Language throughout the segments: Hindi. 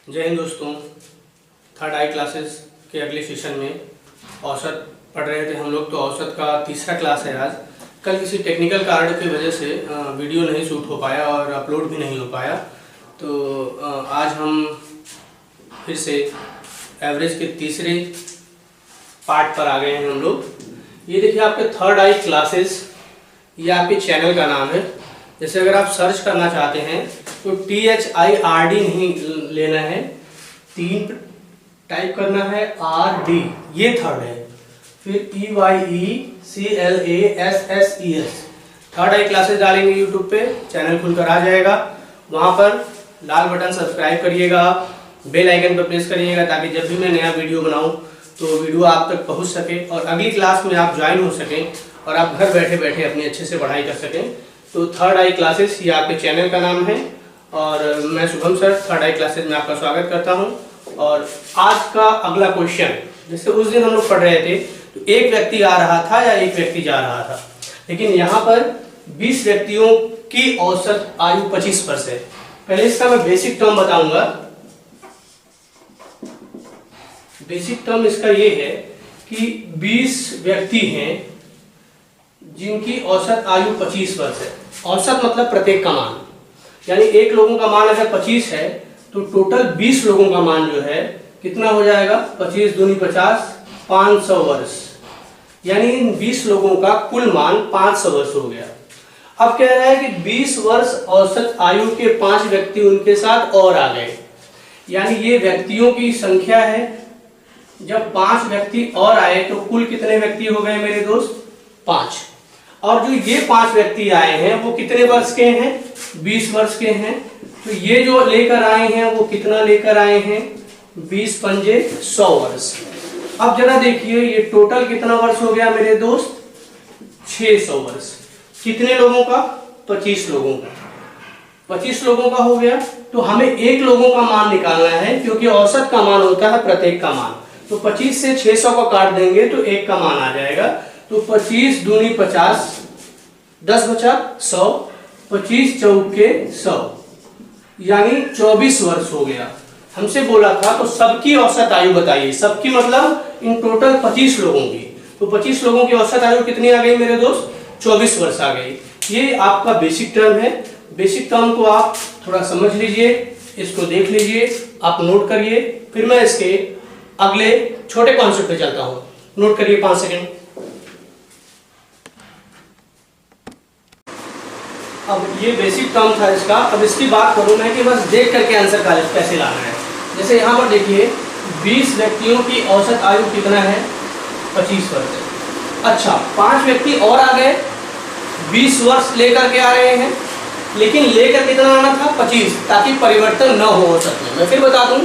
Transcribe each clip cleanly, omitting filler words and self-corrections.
जय हिंद दोस्तों। थर्ड आई क्लासेस के अगले सेशन में औसत पढ़ रहे थे हम लोग। तो औसत का तीसरा क्लास है आज। कल किसी टेक्निकल कारण की वजह से वीडियो नहीं शूट हो पाया और अपलोड भी नहीं हो पाया। तो आज हम फिर से एवरेज के तीसरे पार्ट पर आ गए हैं हम लोग। ये देखिए आपके थर्ड आई क्लासेस, ये आपके चैनल का नाम है। जैसे अगर आप सर्च करना चाहते हैं तो THIRD नहीं लेना है, 3 टाइप करना है RD, ये थर्ड है। फिर EYECLASSES थर्ड आई क्लासेस डालेंगे यूट्यूब पे, चैनल खुलकर आ जाएगा। वहां पर लाल बटन सब्सक्राइब करिएगा, बेल आइकन पर प्रेस करिएगा ताकि जब भी मैं नया वीडियो बनाऊं तो वीडियो आप तक पहुंच सके और अगली क्लास में आप ज्वाइन हो सकें और आप घर बैठे बैठे अपनी अच्छे से पढ़ाई कर सकें। तो थर्ड आई क्लासेस ये आपके चैनल का नाम है और मैं शुभम सर थर्ड आई क्लासेस में आपका स्वागत करता हूं। और आज का अगला क्वेश्चन, जैसे उस दिन हम लोग पढ़ रहे थे तो एक व्यक्ति आ रहा था या एक व्यक्ति जा रहा था, लेकिन यहाँ पर 20 व्यक्तियों की औसत आयु 25 वर्ष है। पहले इसका मैं बेसिक टर्म बताऊंगा। बेसिक टर्म इसका ये है कि 20 व्यक्ति हैं जिनकी औसत आयु 25 वर्ष है। औसत मतलब प्रत्येक का मान, यानी एक लोगों का मान अगर 25 है तो टोटल 20 लोगों का मान जो है कितना हो जाएगा, 25 दूनी 50, 500 वर्ष। यानी इन 20 लोगों का कुल मान 500 वर्ष हो गया। अब कह रहा है कि 20 वर्ष औसत आयु के 5 व्यक्ति उनके साथ और आ गए, यानी ये व्यक्तियों की संख्या है। जब 5 व्यक्ति और आए तो कुल कितने व्यक्ति हो गए मेरे दोस्त, 5। और जो ये 5 व्यक्ति आए हैं वो कितने वर्ष के हैं, 20 वर्ष के हैं। तो ये जो लेकर आए हैं वो कितना लेकर आए हैं, 20 पंजे 100 वर्ष। अब जरा देखिए ये टोटल कितना वर्ष हो गया मेरे दोस्त, 600 वर्ष। कितने लोगों का, 25 लोगों का। 25 लोगों का हो गया। तो हमें एक लोगों का मान निकालना है क्योंकि औसत का मान होता है प्रत्येक का मान। तो 25 से 600 को काट देंगे तो एक का मान आ जाएगा। तो 25 दूनी 50, 10 बचा 100, 25 चौके 100, यानी 24 वर्ष हो गया। हमसे बोला था तो सबकी औसत आयु बताइए। सबकी मतलब इन टोटल 25 लोगों की। तो 25 लोगों की औसत आयु कितनी आ गई मेरे दोस्त, 24 वर्ष आ गई। ये आपका बेसिक टर्म है। बेसिक टर्म को आप थोड़ा समझ लीजिए, इसको देख लीजिए, आप नोट करिए। फिर मैं इसके अगले छोटे कॉन्सेप्ट पे चलता हूं। नोट करिए 5 सेकेंड। अब ये बेसिक टर्म था इसका। अब इसकी बात करूं मैं कि बस देख करके आंसर कैसे लाना है। जैसे यहाँ पर देखिए 20 व्यक्तियों की औसत आयु कितना है, 25 वर्ष। अच्छा 5 व्यक्ति और आ गए, 20 वर्ष लेकर के आ रहे हैं, लेकिन लेकर कितना आना था, 25, ताकि परिवर्तन न हो औसत में। मैं फिर बता दूं,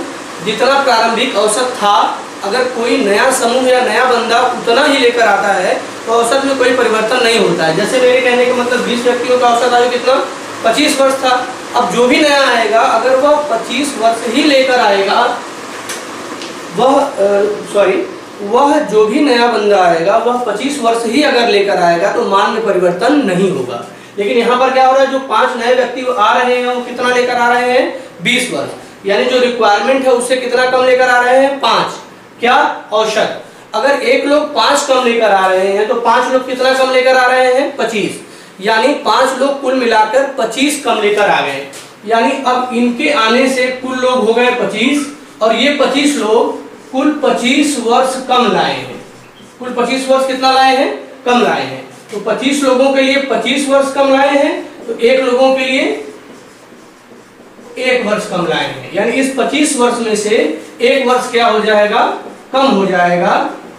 जितना प्रारंभिक औसत था अगर कोई नया समूह या नया बंदा उतना ही लेकर आता है तो औसत में कोई परिवर्तन नहीं होता है। जैसे मेरे कहने का मतलब 20 व्यक्तियों का औसत आयु कितना, 25 वर्ष था। अब जो भी नया आएगा अगर वह 25 वर्ष ही लेकर आएगा, वह जो भी नया बंदा आएगा वह 25 वर्ष ही अगर लेकर आएगा तो मान में परिवर्तन नहीं होगा। लेकिन यहाँ पर क्या हो रहा है, जो 5 नए व्यक्ति आ रहे हैं वो कितना लेकर आ रहे हैं, 20 वर्ष। यानी जो रिक्वायरमेंट है उससे कितना कम लेकर आ रहे हैं, 5। क्या, औसत। अगर एक लोग 5 कम लेकर आ रहे हैं तो 5 लोग कितना कम लेकर आ रहे हैं, 25। यानी 5 लोग कुल मिलाकर 25 कम लेकर आ गए। यानी अब इनके आने से कुल लोग हो गए 25 और ये 25 लोग कुल 25 वर्ष कम लाए हैं। कुल 25 वर्ष कितना लाए हैं, कम लाए हैं। तो 25 लोगों के लिए 25 वर्ष कम लाए हैं, तो एक लोगों के लिए 1 वर्ष कम लाए हैं। यानी इस 25 वर्ष में से 1 वर्ष क्या हो जाएगा, कम हो जाएगा।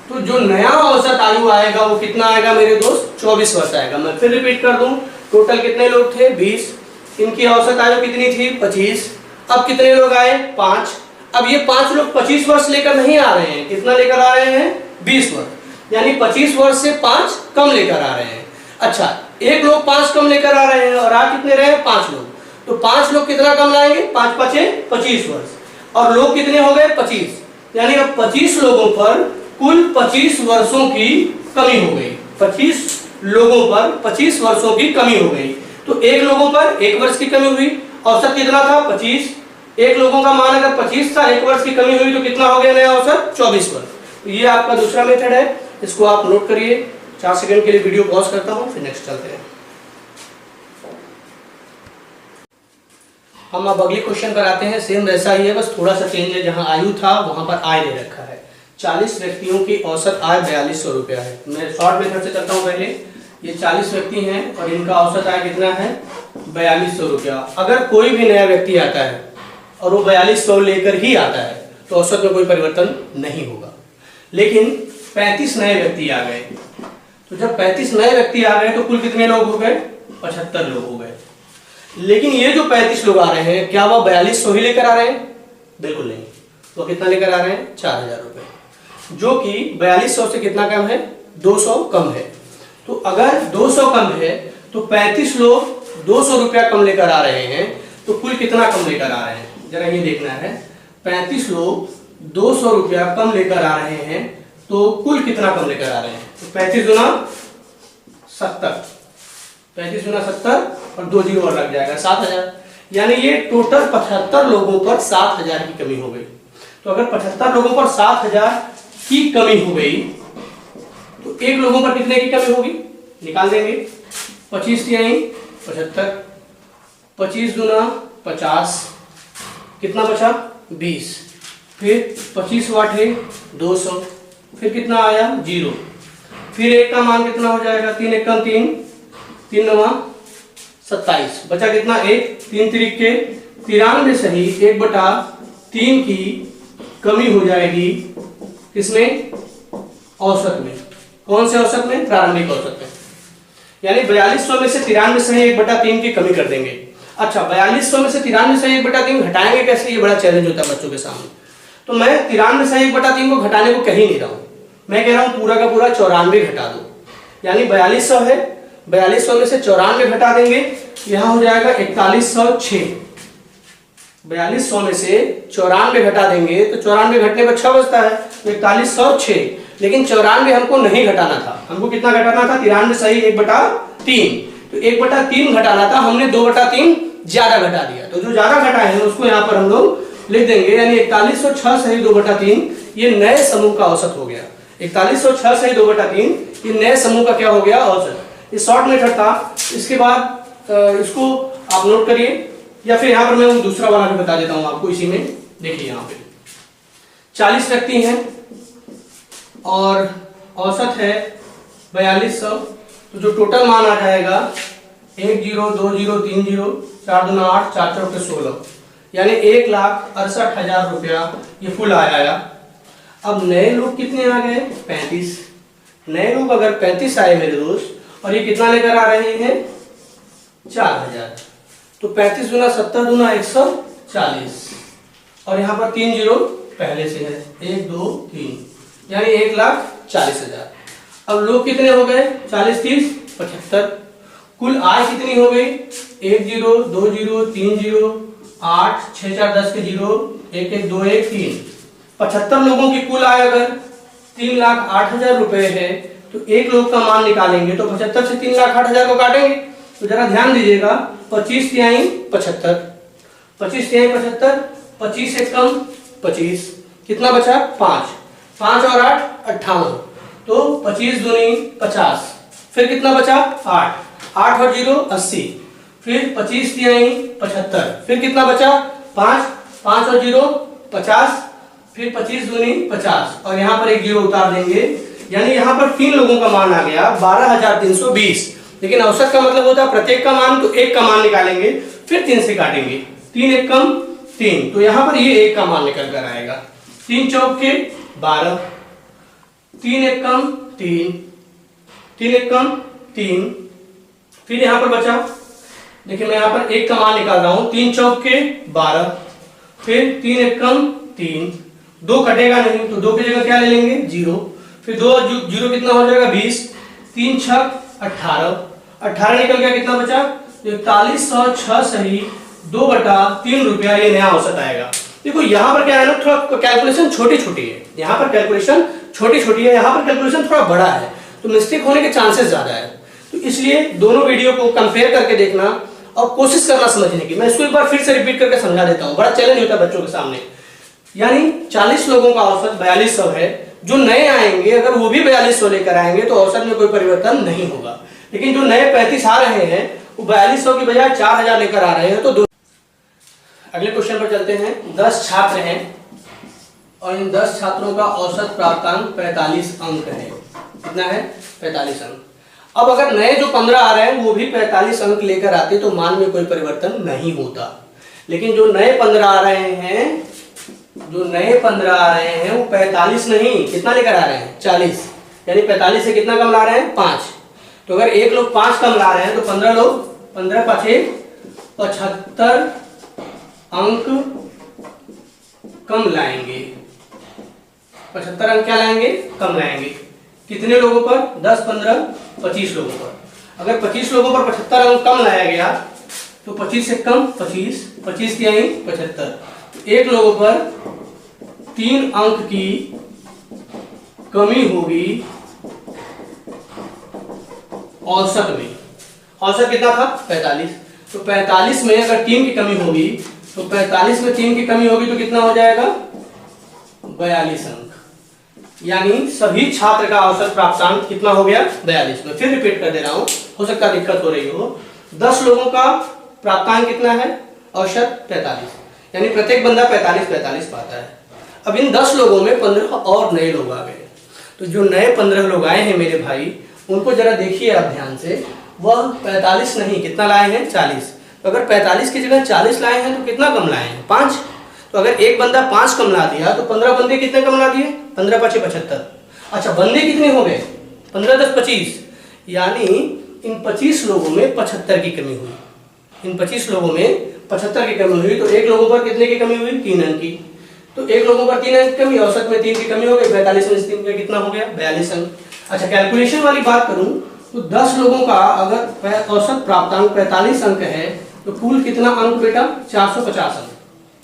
तो जो नया औसत आयु आएगा वो कितना आएगा मेरे दोस्त, 24 वर्ष आएगा। मैं फिर रिपीट कर दूं, टोटल कितने लोग थे, 20, इनकी औसत आयु कितनी थी, 25। अब कितने लोग आए, 5। अब ये 5 लोग 25 वर्ष लेकर नहीं आ रहे हैं, कितना लेकर आ रहे हैं, 20 वर्ष। यानी 25 वर्ष से 5 कम लेकर आ रहे हैं। अच्छा एक लोग 5 कम लेकर आ रहे हैं और आ कितने रहे, 5 लोग। तो 5 लोग कितना कम लाएंगे, 5 पचे 25 वर्ष। और लोग कितने हो गए, 25। यानी अब 25 लोगों पर कुल 25 वर्षों की कमी हो गई। 25 लोगों पर 25 वर्षों की कमी हो गई। तो एक लोगों पर 1 वर्ष की कमी हुई। औसत कितना था, 25। एक लोगों का मान अगर 25 था, 1 वर्ष की कमी हुई तो कितना हो गया नया औसत? 24 वर्ष। तो ये आपका दूसरा मेथड है, इसको आप नोट करिए। 4 सेकंड के लिए वीडियो पॉज करता हूं, फिर नेक्स्ट चलते हैं। हम अब अगले क्वेश्चन पर आते हैं। सेम वैसा ही है, बस थोड़ा सा चेंज है। जहां आयु था वहां पर आय दे रखा है। 40 व्यक्तियों की औसत आय 4200 रुपया है। मैं शॉर्ट मेथड से चलता हूं पहले। ये 40 व्यक्ति हैं और इनका औसत आय कितना है? 4200 रुपया। अगर कोई भी नया व्यक्ति आता है और वो 4200 लेकर ही आता है तो औसत में कोई परिवर्तन नहीं होगा। लेकिन 35 नए व्यक्ति आ गए, तो जब 35 नए व्यक्ति आ गए तो कुल कितने लोग हो गए? 75 लोग हो गए। लेकिन ये जो 35 लोग आ रहे हैं, क्या वो 4200 ही लेकर आ रहे हैं? बिल्कुल नहीं। तो कितना लेकर आ रहे हैं? 4000 रुपए, जो कि 4200 से कितना कम है? 200 कम है। तो अगर 200 कम है तो 35 लोग 200 रुपया कम लेकर आ रहे हैं, तो कुल कितना कम लेकर आ रहे हैं? जरा ये देखना है। 35 लोग 200 रुपया कम लेकर आ रहे हैं, तो कुल कितना कम लेकर आ रहे हैं? तो 35 गुना 70, 35 गुना 70 और 2 जीरो और लग जाएगा, 7000। यानी ये टोटल 75 लोगों पर 7000 की कमी हो गई। तो अगर 75 लोगों पर 7000 की कमी हो गई तो एक लोगों पर कितने की कमी होगी? निकाल देंगे। 25 तिहाई 75, 25 गुना 50, कितना बचा? 20। फिर 25 वाटे 200, फिर कितना आया? 0। फिर एक का मान कितना हो जाएगा? 3 एक कम 3, 3 नवा 27, बचा कितना? 1, 3 तिरिक के 93 सही 1/3 की कमी हो जाएगी। किसमें? औसत में। कौन से औसत में? प्रारंभिक औसत में। यानी 4200 में से 93 सही 1/3 की कमी कर देंगे। अच्छा, 4200 में से 93 सही 1/3 घटाएंगे कैसे? ये बड़ा चैलेंज होता है बच्चों के सामने। तो मैं 93 सही 1/3 को घटाने को कह ही नहीं रहा हूं, मैं कह रहा हूं पूरा का पूरा 94 घटा दो। यानी 4200 है, 4200 में से 94 घटा देंगे, यहां हो जाएगा 4106। 4200 में से 94 घटा देंगे तो 94 घटने पर 6 बचता है, तो 4106। लेकिन 94 हमको नहीं घटाना था, हमको कितना घटाना था? 93 सही 1/3। तो 1/3 घटाना था, हमने 2/3 ज्यादा घटा दिया। तो जो ज्यादा घटाए हैं उसको यहाँ पर हम लोग लिख देंगे। यानी 4106 सही 2/3 ये नए समूह का औसत हो गया। 4106 सही 2/3 ये नए समूह का क्या हो गया? औसत। ये शॉर्ट मेथड था। इसके बाद इसको आप नोट करिए, या फिर यहाँ पर मैं दूसरा वाला भी बता देता हूं आपको इसी में। देखिए यहाँ पे 40 व्यक्ति हैं और औसत है 4200, तो जो टोटल मान आ जाएगा 1 0 2 0 3 0 4 2 8 4 4 16, यानी 1,68,000 रुपया ये फुल आया। अब नए लोग कितने आ गए? 35। नए लोग अगर 35 आए मेरे दोस्त, और ये कितना लेकर आ रहे हैं? 4000। तो 35 गुना 70 गुना 140, और यहाँ पर 3 जीरो पहले से है, 1 2 3, यानी 1,40,000। अब लोग कितने हो गए? 40 30 75। कुल आय कितनी हो गई? 1 0 2 0 3 0 8 6 4 10 के 0 1 1 2 1 3। 75 लोगों की कुल आय अगर 3,08,000 रुपए है, तो एक लोग का मान निकालेंगे तो 75 से 3,08,000 को काटेंगे। तो जरा ध्यान दीजिएगा, 25 तिहाई 75, 25 तिहाई 75, 25 से कम 25, कितना बचा? 5, 5 और 8 58, तो 25 दूनी 50, फिर कितना बचा? 8, 8 और 0 80, फिर 25 तिहाई 75, फिर कितना बचा? 5, 5 और 0 50, फिर 25 दूनी 50, और यहाँ पर एक 0 उतार देंगे। यानी यहाँ पर 3 लोगों का मान आ गया 12,320। लेकिन औसत का मतलब होता है प्रत्येक का मान, तो एक का मान निकालेंगे, फिर 3 से काटेंगे। 3 एक कम 3, तो यहाँ पर ये एक का मान निकल कर आएगा। 3 चौक के 12, 3 एक कम 3, 3 एक कम 3, फिर यहाँ पर बचा, देखिए मैं यहाँ पर एक का मान निकाल रहा हूँ, 3 चौक के 12, फिर 3 एक कम 3, 2 कटेगा नहीं तो 2 की जगह क्या ले लेंगे? 0, फिर 2 0 कितना हो जाएगा? 20, 3 छक 18, 18 निकल गया, कितना बचा? 4106 सही 2/3 रुपया ये नया औसत आएगा। देखो यहाँ पर क्या है ना, थोड़ा कैलकुलेशन छोटी छोटी है, यहाँ पर कैलकुलेशन छोटी छोटी है, यहाँ पर कैलकुलेशन थोड़ा बड़ा है, तो मिस्टेक होने के चांसेस ज्यादा है। तो इसलिए दोनों वीडियो को कंपेयर करके देखना और कोशिश करना समझने की। मैं इसको एक बार फिर से रिपीट करके समझा देता हूँ, बड़ा चैलेंज होता है बच्चों के सामने। यानी 40 लोगों का औसत 4200 है। जो नए आएंगे अगर वो भी 4200 लेकर आएंगे तो औसत में कोई परिवर्तन नहीं होगा। लेकिन जो नए 35 आ रहे हैं वो 4200 की बजाय 4000 लेकर आ रहे हैं। तो अगले क्वेश्चन पर चलते हैं। 10 छात्र हैं और इन 10 छात्रों का औसत प्राप्तांक 45 अंक है। कितना है? 45 अंक। अब अगर नए जो 15 आ रहे हैं वो भी 45 अंक लेकर आते तो मान में कोई परिवर्तन नहीं होता। लेकिन जो नए 15 आ रहे हैं, जो नए 15 आ रहे हैं वो 45 नहीं, कितना लेकर आ रहे हैं? 40। यानी 45 से कितना कम ला रहे हैं? 5। तो अगर एक लोग 5 कम ला रहे हैं तो 15 लोग 15 पाछे 75 अंक कम लाएंगे। 75 अंक क्या लाएंगे? कम लाएंगे। कितने लोगों पर? 10, 15, 25 लोगों पर। अगर 25 लोगों पर 75 अंक कम लाया गया तो 25 से कम 25, 25 की आई 75। एक लोगों पर 3 अंक की कमी होगी औसत में। औसत कितना था? 45। तो 45 में अगर 3 की कमी होगी तो 45 में 3 की कमी होगी तो कितना हो जाएगा? 42 अंक। यानी सभी छात्र का औसत प्राप्तांक कितना हो गया? 42। में फिर रिपीट कर दे रहा हूं, हो सकता है दिक्कत हो रही हो। 10 लोगों का प्राप्तांक कितना है? औसत 45। यानी प्रत्येक बंदा 45 पाता है। अब इन 10 लोगों में 15 और नए लोग आ गए। तो जो नए 15 लोग आए हैं मेरे भाई, उनको जरा देखिए आप ध्यान से। वह 45 नहीं, कितना लाए हैं? 40। तो अगर 45 की जगह 40 लाए हैं तो कितना कम लाए हैं? 5। तो अगर एक बंदा 5 कम ला दिया तो 15 बंदे कितने कम ला दिए? 15 पाछे 75। अच्छा, बंदे कितने हो गए? 15 10 25। यानी इन 25 लोगों में 75 की कमी हुई। इन 25 लोगों में 75 की कमी हुई। तो एक लोगों पर कितने की कमी हुई? 3 अंक की। तो एक लोगों पर 3 अंक की कमी, औसत में 3 की कमी हो गई। 45 में 3 का कितना हो गया? 42 अंक। अच्छा, कैलकुलेशन वाली बात करूं तो 10 लोगों का अगर औसत प्राप्तांक 45 अंक है तो कुल कितना अंक बेटा? 450 अंक।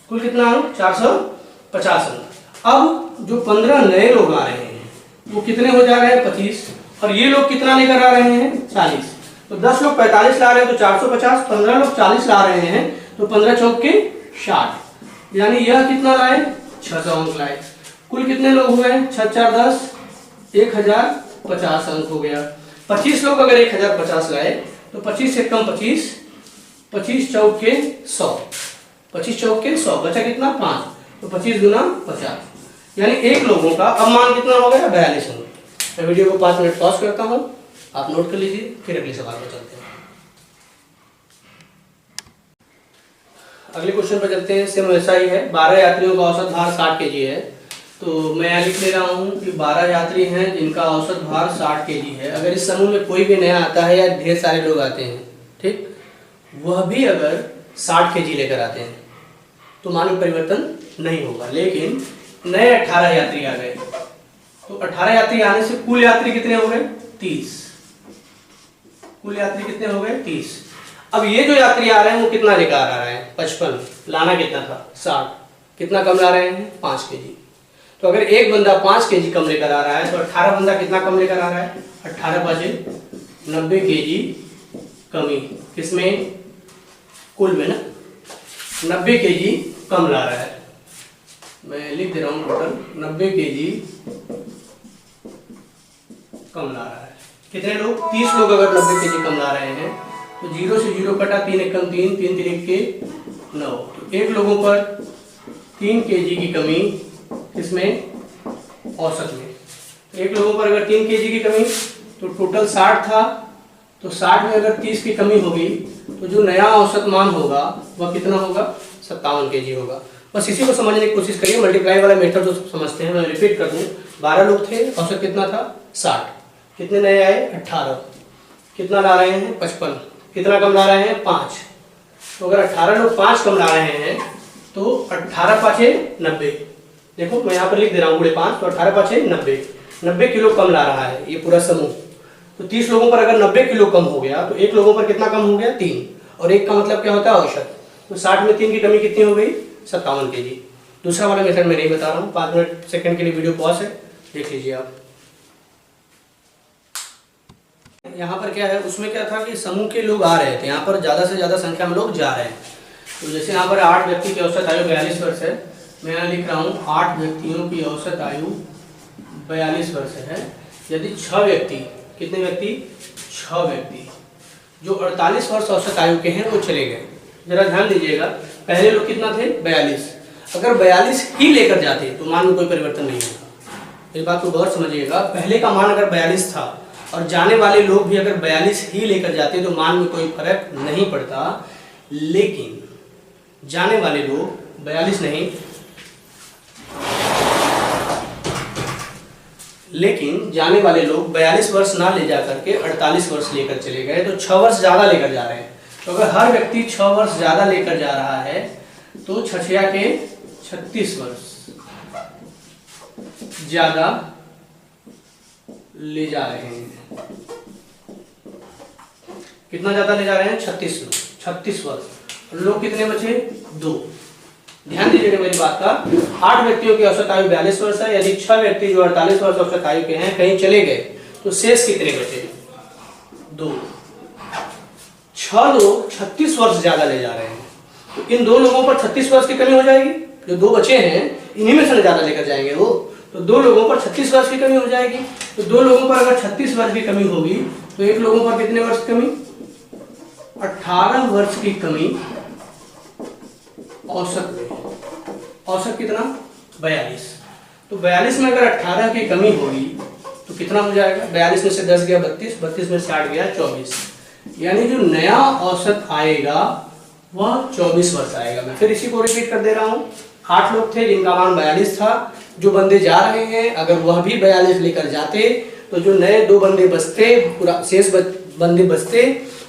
कुल कितना अंक? 450 अंक। अब जो 15 नए लोग आ रहे हैं वो कितने हो जा रहे हैं? 25। और ये लोग कितना लेकर आ रहे हैं? 40। तो 10 लोग 45 ला रहे हैं तो 450, 15 लोग 40 ला रहे हैं तो 15 चौक के 60। यानी यह कितना लाए? 600 अंक लाए। कुल कितने लोग हुए? 6 4 10, 1050 अंक हो गया। 25 लोग अगर 1050 लाए तो 25 से कम 25, 25 चौक के 100, 25 चौक के 100, बचा कितना? 5। तो 25 गुना 50। यानी एक लोगों का अब मान कितना हो गया? 42 अंक। मैं वीडियो को 5 मिनट पॉज करता हूं, आप नोट कर लीजिए, फिर अगले सवाल पर चलते हैं। अगले क्वेश्चन पर चलते हैं। सेम वैसा ही है। 12 यात्रियों का औसत भार 60 केजी है। तो मैं यहाँ लिख ले रहा हूँ कि 12 यात्री हैं जिनका औसत भार 60 केजी है। अगर इस समूह में कोई भी नया आता है या ढेर सारे लोग आते हैं, ठीक, वह भी अगर 60 केजी लेकर आते हैं तो मान में परिवर्तन नहीं होगा। लेकिन नए 18 यात्री आ गए तो 18 यात्री आने से कुल यात्री कितने हो गए? 30। कुल यात्री कितने हो गए? 30। अब ये जो यात्री आ रहे हैं वो कितना लेकर आ रहे हैं? 55। लाना कितना था? 60। कितना कम ला रहे हैं? 5 केजी। तो अगर एक बंदा 5 केजी कम लेकर आ रहा है तो 18 बंदा कितना कम लेकर आ रहा है? 18 पाँचे 90 केजी कमी। किसमें? कुल में ना, 90 केजी कम ला रहा है। मैं लिख दे रहा हूं, टोटल 90 केजी कम ला रहा है। कितने लोग? 30 लोग अगर 90 केजी कम ला रहे हैं तो 0 से 0 कटा, 3 एक कम 3, 3 3 के 9। तो एक लोगों पर 3 केजी की कमी किसमें? औसत में। एक लोगों पर अगर 3 केजी की कमी तो टोटल 60 था, तो 60 में अगर 30 की कमी होगी तो जो नया औसत मान होगा वह कितना होगा? 57 केजी होगा। बस इसी को समझने की कोशिश करिए। मल्टीप्लाई वाला मेथड जो समझते हैं, मैं रिपीट कर दूं। 12 लोग थे, औसत कितना था? 60। कितने नए आए? 18। कितना ला रहे हैं? 55। कितना कम ला रहे हैं? 5। तो अगर 18 लोग 5 कम ला रहे हैं तो 18 पाँचे 90। देखो मैं यहाँ पर लिख दे रहा हूँ गुणे 5, तो 18 पाँचे 90। 90 किलो कम ला रहा है ये पूरा समूह। तो 30 लोगों पर अगर 90 किलो कम हो गया तो एक लोगों पर कितना कम हो गया? 3। और एक का मतलब क्या होता है? औसत। तो 60 में 3 की कमी कितनी हो गई? 57 केजी। दूसरा वाला मेथड मैं नहीं बता रहा हूँ। 5 मिनट सेकंड के लिए वीडियो पॉज है, देख लीजिए आप। यहाँ पर क्या है, उसमें क्या था कि समूह के लोग आ रहे थे, यहाँ पर ज़्यादा से ज़्यादा संख्या में लोग जा रहे हैं। तो जैसे यहाँ पर 8 व्यक्ति की औसत आयु 42 वर्ष है, मैं यहाँ लिख रहा हूँ 8 व्यक्तियों की औसत आयु 42 वर्ष है। यदि 6 व्यक्ति, कितने व्यक्ति, 6 व्यक्ति जो 48 वर्ष औसत आयु के हैं वो चले गए। जरा ध्यान दीजिएगा, पहले लोग कितना थे, 42। अगर 42 ही लेकर जाते तो मान में कोई परिवर्तन नहीं होगा। इस बात को गौर समझिएगा, पहले का मान अगर 42 था और जाने वाले लोग भी अगर 42 ही लेकर जाते तो मान में कोई फर्क नहीं पड़ता। लेकिन जाने वाले लोग 42 नहीं, लेकिन जाने वाले लोग 42 वर्ष ना ले जा करके 48 वर्ष लेकर चले गए, तो 6 वर्ष ज्यादा लेकर जा रहे हैं। तो अगर हर व्यक्ति 6 वर्ष ज्यादा लेकर जा रहा है तो 6 के 36 वर्ष ज्यादा ले जा रहे हैं। कितना ज्यादा ले जा रहे हैं, 36 वर्ष। लोग कितने बचे, 2। ध्यान दीजिएगा मेरी बात का, 8 व्यक्तियों की औसत आयु 42 वर्ष है। यदि 6 व्यक्ति जो 48 वर्ष औसत आयु के हैं कहीं चले गए तो शेष कितने बचे, 2। 6 लोग 36 वर्ष ज्यादा ले जा रहे हैं, तो इन 2 लोगों पर 36 वर्ष की कमी हो जाएगी। जो 2 बचे हैं इन्हीं में से ज्यादा लेकर जाएंगे वो, तो 2 लोगों पर 36 वर्ष की कमी हो जाएगी। तो 2 लोगों पर अगर 36 वर्ष की कमी होगी तो 1 लोगों पर कितने वर्ष की कमी, 18 वर्ष की कमी औसत में। औसत कितना, 42। तो 42 में अगर 18 की कमी होगी तो कितना हो जाएगा, 42 में से 10 गया 32, 32 में से 8 गया 24। यानी जो नया औसत आएगा वह 24 वर्ष आएगा। मैं फिर इसी को रिपीट कर दे रहा हूँ। 8 लोग थे जिनका मान 42 था, जो बंदे जा रहे हैं अगर वह भी 42 लेकर जाते तो जो नए 2 बंदे बचते, पूरा शेष बंदे बचते,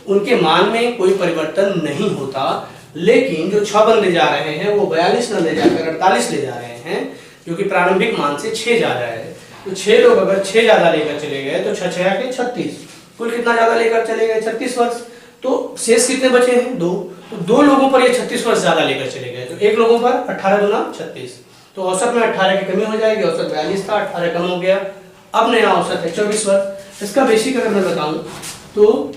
उनके मान में कोई परिवर्तन नहीं होता। लेकिन जो 6 बंदे जा रहे हैं वो 42 न ले जाकर 48 ले जा रहे हैं, जो कि प्रारंभिक मान से 6 ज्यादा है। तो 6 लोग अगर 6 ज्यादा लेकर चले गए तो 6 के 36, कुल कितना ज्यादा लेकर चले गए, 36 वर्ष। तो शेष कितने बचे हैं, 2। तो 2 लोगों पर ये 36 वर्ष ज्यादा लेकर चले गए, तो 1 लोगों पर 18 दूना 36। तो औसत में 18 की कमी हो जाएगी, औसत 42 था, 18 कम हो गया, अब नया औसत है 24 वर्ष। इसका बेसिक अगर मैं बताऊं तो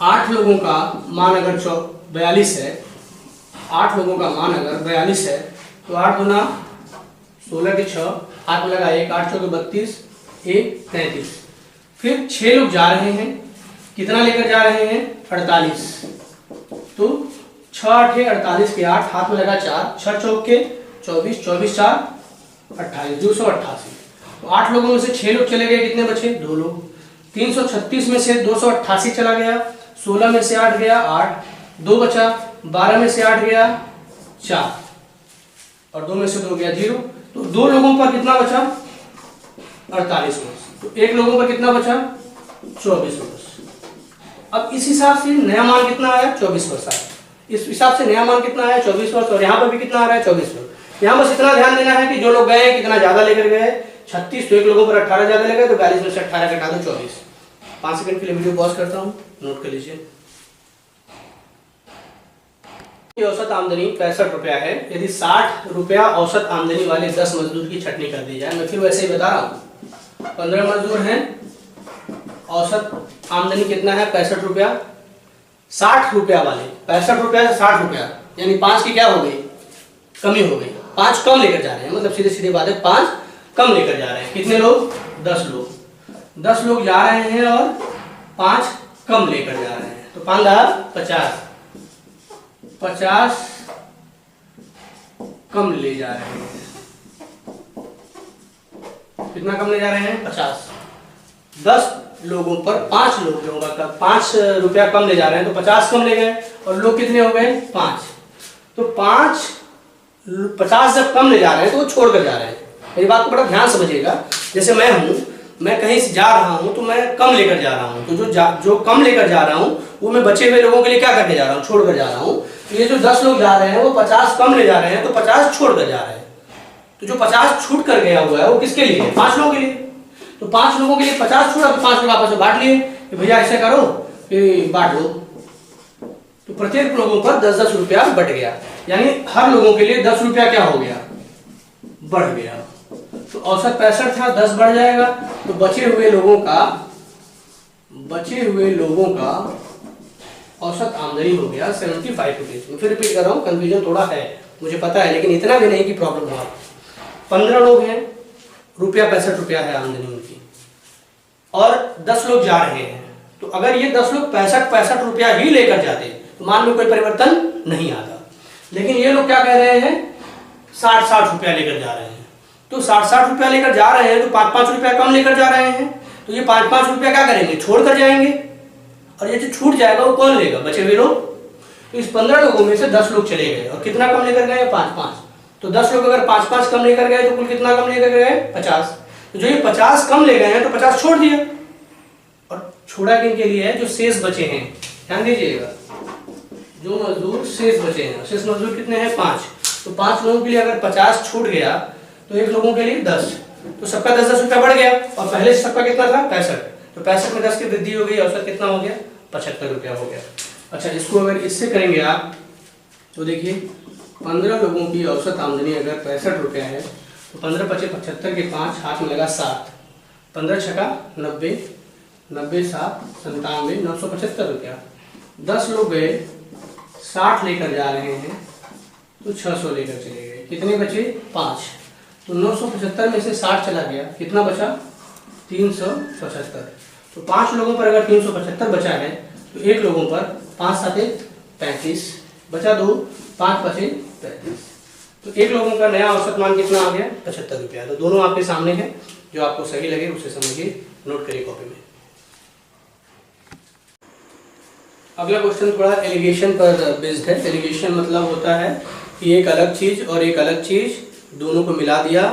8 लोगों का मान अगर 42 है, 8 लोगों का मान अगर 42 है तो 8 दूना 16 के 6, 8 में लगा 1, 8 चौके 32, 1 33। फिर 6 लोग जा रहे हैं, कितना लेकर जा रहे हैं, 48। तो 6 8 48 के 8, हाथ में लगा 4, 6 चौके 24, 24 4 28, 288। तो 8 लोगों में से 6 लोग चले गए, कितने बचे, 2 लोग। 336 में से 288 चला गया, 16 में से 8 गया 8, 2 बचा, 12 में से 8 गया 4 और 2 में से 2 गया 0। तो 2 लोगों पर कितना बचा, 48 वर्ष। तो 1 लोगों पर कितना बचा, 24 वर्ष। अब इस हिसाब से नया मान कितना आया, 24 वर्ष आया। इस हिसाब से नया मान कितना आया, 24 वर्ष। और यहाँ पर भी कितना आ रहा है, 24 वर्ष। यहाँ बस इतना ध्यान देना है कि जो लोग गए कितना ज्यादा लेकर गए, 36। तो 1 लोगों पर 18 ज्यादा ले गए, तो 42 में से 18 घटा दो 24। 5 सेकंड के लिए वीडियो पॉज करता हूँ, नोट कर लीजिए। औसत आमदनी 65 रुपया है। यदि 60 रुपया औसत आमदनी वाले 10 मजदूर की छटनी कर दी जाए, मैं फिर वैसे ही बता रहा हूँ, 15 मजदूर हैं, औसत आमदनी कितना है, 65 रुपया। 60 रुपया वाले 65 रुपया से 60 रुपया, यानी 5 की क्या हो गई, कमी हो गई। 5 कम लेकर जा रहे हैं, मतलब सीधे सीधे बात है, 5 कम लेकर जा रहे हैं। कितने लोग, 10 लोग। 10 लोग जा रहे हैं और 5 कम लेकर जा रहे हैं, तो 5 50 कम ले जा रहे हैं। कितना कम ले जा रहे हैं, 50। 10 लोगों पर 5 लोगों का 5 रुपया कम ले जा रहे हैं, तो 50 कम ले गए। और लोग कितने हो गए, 5। तो 50 जब कम ले जा रहे हैं तो वो छोड़कर जा रहे हैं। मेरी बात को बड़ा ध्यान समझिएगा। जैसे मैं हूं, मैं कहीं से जा रहा हूं तो मैं कम लेकर जा रहा हूं, तो जो कम लेकर जा रहा हूं वो मैं बचे हुए लोगों के लिए क्या करके जा रहा हूं, छोड़कर जा रहा हूं। तो ये जो 10 लोग जा रहे हैं वो 50 कम ले जा रहे हैं, तो 50 छोड़कर जा रहे हैं। तो जो 50 छूट कर गया हुआ है वो किसके लिए, 5 लोगों के लिए। तो 5 लोगों के लिए 50 छूटा, तो 5 लोग आपस में बांट लिए कि भैया ऐसे करो कि बांट दो। तो प्रत्येक लोगों पर 10-10 रुपया बढ़ गया, यानी हर लोगों के लिए 10 रुपया क्या हो गया, बढ़ गया। तो औसत 65 था, 10 बढ़ जाएगा, तो बचे हुए लोगों का बचे हुए लोगों का औसत आमदनी हो गया 75 रुपीज। मैं फिर रिपीट कर रहा हूँ, कंफ्यूजन थोड़ा है मुझे पता है, लेकिन इतना भी नहीं कि प्रॉब्लम हुआ। 15 लोग हैं, रुपया 65 रुपया है आमदनी उनकी, और 10 लोग जा रहे हैं। तो अगर ये 10 लोग 65 रुपया ही लेकर जाते तो मान में कोई परिवर्तन नहीं आता, लेकिन ये लोग क्या कह रहे हैं 60 रुपया लेकर जा रहे हैं। तो 60 रुपया लेकर जा रहे हैं तो 5 रुपया कम लेकर जा रहे हैं, तो ये 5 रुपया क्या करेंगे, छोड़ कर जाएंगे, और ये जो छूट जाएगा वो कौन लेगा, बचे हुए लोग। तो इस 15 लोगों में से 10 लोग चले गए, और कितना कम लेकर गए, 5। तो 10 लोग अगर 5 कम लेकर गए तो कुल कितना कम लेकर गए, 50। तो जो ये 50 कम ले गए हैं तो 50 छोड़ दिया, और छोड़ा किनके लिए है, जो शेष बचे हैं। ध्यान दीजिएगा, जो मजदूर शेष बचे हैं, शेष मजदूर कितने हैं, 5। तो 5 लोगों के लिए अगर 50 छूट गया तो एक लोगों के लिए 10, तो सबका 10-10 रुपया बढ़ गया, और पहले सबका कितना था, 65। तो 65 में 10 की वृद्धि हो गई, औसत कितना हो गया, 75 रुपया हो गया। अच्छा, इसको अगर इससे करेंगे आप तो देखिए 15 लोगों की औसत आमदनी अगर 65 रुपया है तो 15 × 5 = 75 के 5 हाथ में लगा 7, 15 छका 90, 90 7 97, 975 रुपया। 10 लोग गए 60 लेकर जा रहे हैं तो 600 लेकर चले गए, कितने बचे, 5। तो 975 में से 60 चला गया, कितना बचा, 375। तो 5 लोगों पर अगर 375 बचा है तो एक लोगों पर 5 7 35 बचा, 2 5 5 35। तो एक लोगों का नया औसत मान कितना आ गया, 75 रुपया। तो दोनों आपके सामने है, जो आपको सही लगे उसे समझिए, नोट करिए कॉपी में। अगला क्वेश्चन थोड़ा एलिगेशन पर बेस्ड है। एलिगेशन मतलब होता है कि एक अलग चीज और एक अलग चीज दोनों को मिला दिया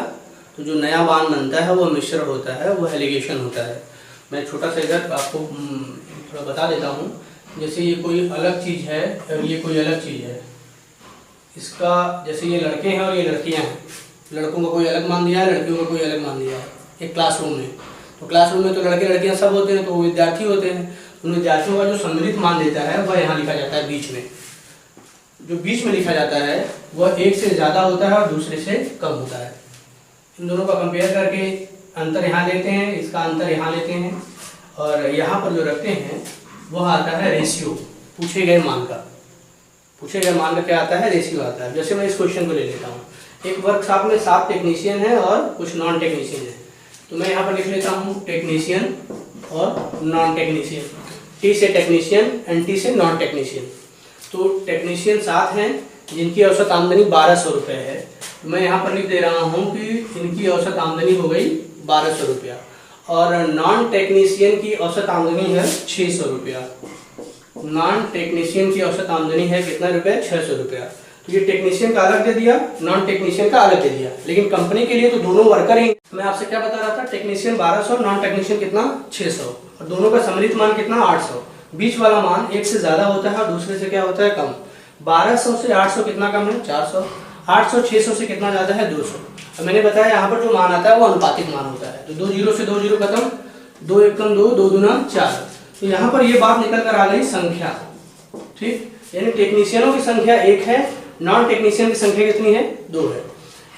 तो जो नया मान बनता है वो मिश्रण होता है, वो एलिगेशन होता है। मैं छोटा सा इधर आपको थोड़ा बता देता हूँ। जैसे ये कोई अलग चीज है और ये कोई अलग चीज है, इसका जैसे ये लड़के हैं और ये लड़कियां हैं, लड़कों का कोई अलग मान दिया है, लड़कियों का कोई अलग मान दिया है एक क्लासरूम में। तो क्लासरूम में तो लड़के लड़कियां सब होते हैं, तो वो विद्यार्थी होते हैं। उन विद्यार्थियों का जो सम्मिलित मान देता है वह यहाँ लिखा जाता है बीच में। जो बीच में लिखा जाता है वह एक से ज़्यादा होता है और दूसरे से कम होता है। इन दोनों का कंपेयर करके अंतर यहाँ लेते हैं, इसका अंतर यहाँ लेते हैं, और यहाँ पर जो रखते हैं वह आता है रेशियो, पूछे गए मान का। पूछे गए मान का क्या आता है, रेशियो आता है। जैसे मैं इस क्वेश्चन को ले लेता हूँ, एक वर्कशॉप में 7 टेक्नीशियन हैं और कुछ नॉन टेक्नीशियन हैं। तो मैं यहाँ पर लिख लेता हूँ टेक्नीशियन और नॉन टेक्नीशियन, टी से टेक्नीशियन एंड टी से नॉन टेक्नीशियन। तो टेक्नीशियन 7 हैं जिनकी औसत आमदनी 1200 रुपये है। तो मैं यहाँ पर लिख दे रहा हूँ कि इनकी औसत आमदनी हो गई 1200 रुपया, और नॉन टेक्नीशियन की औसत आमदनी है 600 रुपया। नॉन टेक्नीशियन की औसत आमदनी है कितना रुपये, 600 रुपया। तो ये टेक्नीशियन का अलग दे दिया, नॉन टेक्नीशियन का अलग दे दिया, लेकिन कंपनी के लिए तो दोनों वर्कर ही। मैं आपसे क्या बता रहा था, टेक्नीशियन 1200, नॉन टेक्नीशियन कितना 600, और दोनों का सम्मिलित मान कितना 800। बीच वाला मान एक से ज्यादा होता है और दूसरे से क्या होता है, कम। 1200 से 800 कितना कम है, 400। 800 600 से कितना ज्यादा है, 200। और मैंने बताया यहाँ पर जो मान आता है वो अनुपातिक मान होता है। तो 2 0 से 2 0 खत्म, 2 1 2, 2 दूना 4। तो यहाँ पर ये बात निकल कर आ गई संख्या, ठीक। यानी टेक्नीशियनों की संख्या 1 है, नॉन टेक्नीशियन की संख्या कितनी है, 2 है।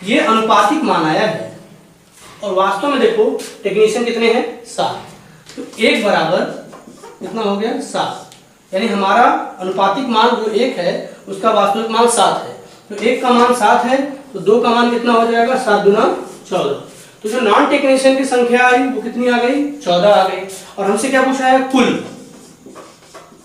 ये अनुपातिक मान आया है, और वास्तव में देखो टेक्नीशियन कितने हैं, 7। तो 1 बराबर कितना हो गया, 7। यानी हमारा अनुपातिक मान जो 1 है उसका वास्तविक मान 7 है। तो 1 का मान 7 है, तो 2 का मान कितना हो जाएगा, 7 दूना 14। तो जो नॉन टेक्नीशियन की संख्या आई वो कितनी आ गई, 14 आ गई। और हमसे क्या पूछा है,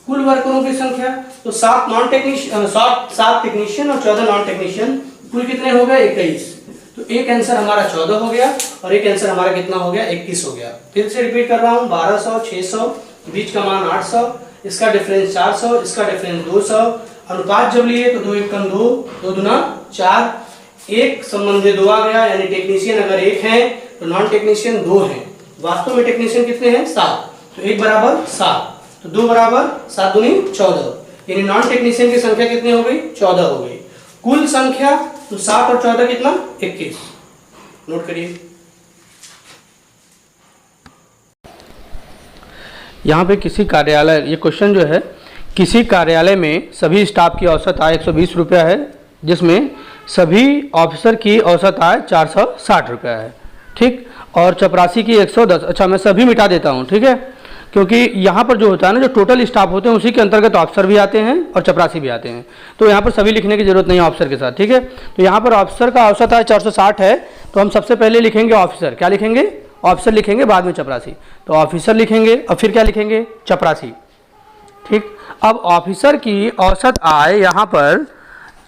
कुल वर्करों की संख्या। तो 7 नॉन टेक्नीशियन, 7 टेक्नीशियन और 14 नॉन टेक्नीशियन, कुल कितने हो गए, 21। तो एक आंसर हमारा 14 हो गया और एक आंसर हमारा कितना हो गया, 21 हो गया। फिर से रिपीट कर रहा हूँ, 1200 600, बीच का मान 800, इसका डिफरेंस 400, इसका डिफरेंस 200। अनुपात जब लिए तो 2 1 2, 2 दूना 4, 1 संबंधी 2 आ गया। यानी टेक्नीशियन अगर 1 है तो नॉन टेक्नीशियन 2 है। वास्तव में टेक्नीशियन कितने हैं, 7। तो 1 बराबर 7, तो 2 बराबर 7 दूनी 14। यानी नॉन टेक्नीशियन की संख्या कितनी हो गई, 14 हो गई। कुल संख्या तो 7 और 14 कितना, 21। नोट करिए। यहाँ पे किसी कार्यालय, ये क्वेश्चन जो है, किसी कार्यालय में सभी स्टाफ की औसत आय 120 रुपया है, जिसमें सभी ऑफिसर की औसत आय 460 रुपया है, ठीक। और चपरासी की 110। अच्छा, मैं सभी मिटा देता हूँ, ठीक है, क्योंकि यहाँ पर जो होता है ना, जो टोटल स्टाफ होते हैं उसी के अंतर्गत ऑफिसर भी आते हैं और चपरासी भी आते हैं, तो यहाँ पर सभी लिखने की जरूरत नहीं है ऑफिसर के साथ, ठीक है। तो यहाँ पर ऑफिसर का औसत आय 460 है, तो हम सबसे पहले लिखेंगे ऑफिसर, क्या लिखेंगे, ऑफिसर लिखेंगे, बाद में चपरासी। तो ऑफिसर लिखेंगे और फिर क्या लिखेंगे, चपरासी, ठीक। अब ऑफिसर की औसत आय यहाँ पर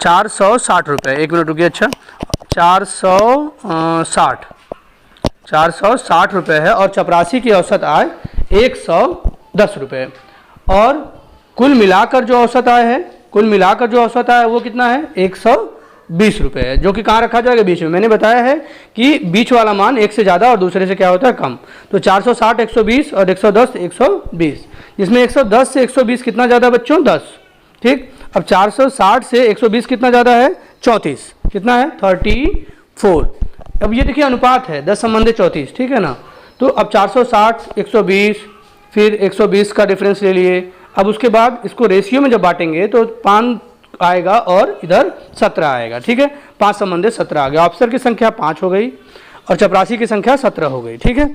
460 रुपये, 1 मिनट रुकिए, अच्छा 460 रुपये है, और चपरासी की औसत आय 110 रुपये। और कुल मिलाकर जो औसत आय है, कुल मिलाकर जो औसत आय है वो कितना है, 120 रुपये है, जो कि कहाँ रखा जाएगा, बीच में। मैंने बताया है कि बीच वाला मान एक से ज़्यादा और दूसरे से क्या होता है, कम। तो 460 120 और 110 120, जिसमें 110 से 120 कितना ज़्यादा है बच्चों, 10, ठीक। अब 460 से 120 कितना ज़्यादा है, 34, कितना है, 34। अब ये देखिए अनुपात है 10 संबंधित 34, ठीक है ना। तो अब 460 120 फिर 120 का डिफरेंस ले लिए। अब उसके बाद इसको रेशियो में जब बांटेंगे तो 5 आएगा और इधर 17 आएगा, ठीक है। 5 संबंधित 17 आ गया। ऑफिसर की संख्या 5 हो गई और चपरासी की संख्या 17 हो गई, ठीक है।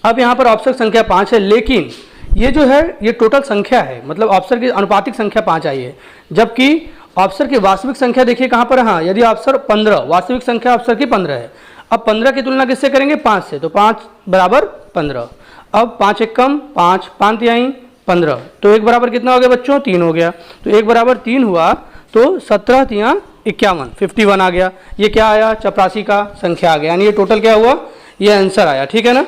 अब यहाँ पर ऑफिसर संख्या 5 है, लेकिन ये जो है ये टोटल संख्या है, मतलब ऑफिसर की अनुपातिक संख्या 5 आई है, जबकि ऑफिसर की वास्तविक संख्या देखिए कहाँ पर, हाँ, यदि ऑफिसर 15, वास्तविक संख्या ऑफिसर की 15 है। अब 15 की तुलना किससे करेंगे, 5 से, तो 5 बराबर 15। अब 5 एक कम 5, 5 तिहाई 15, तो 1 बराबर कितना हो गया बच्चों, 3 हो गया। तो 1 बराबर 3 हुआ, तो 17 तिया 51, 51 आ गया। ये क्या आया, चपरासी का संख्या आ गया, यानी ये टोटल क्या हुआ, ये आंसर आया, ठीक है ना,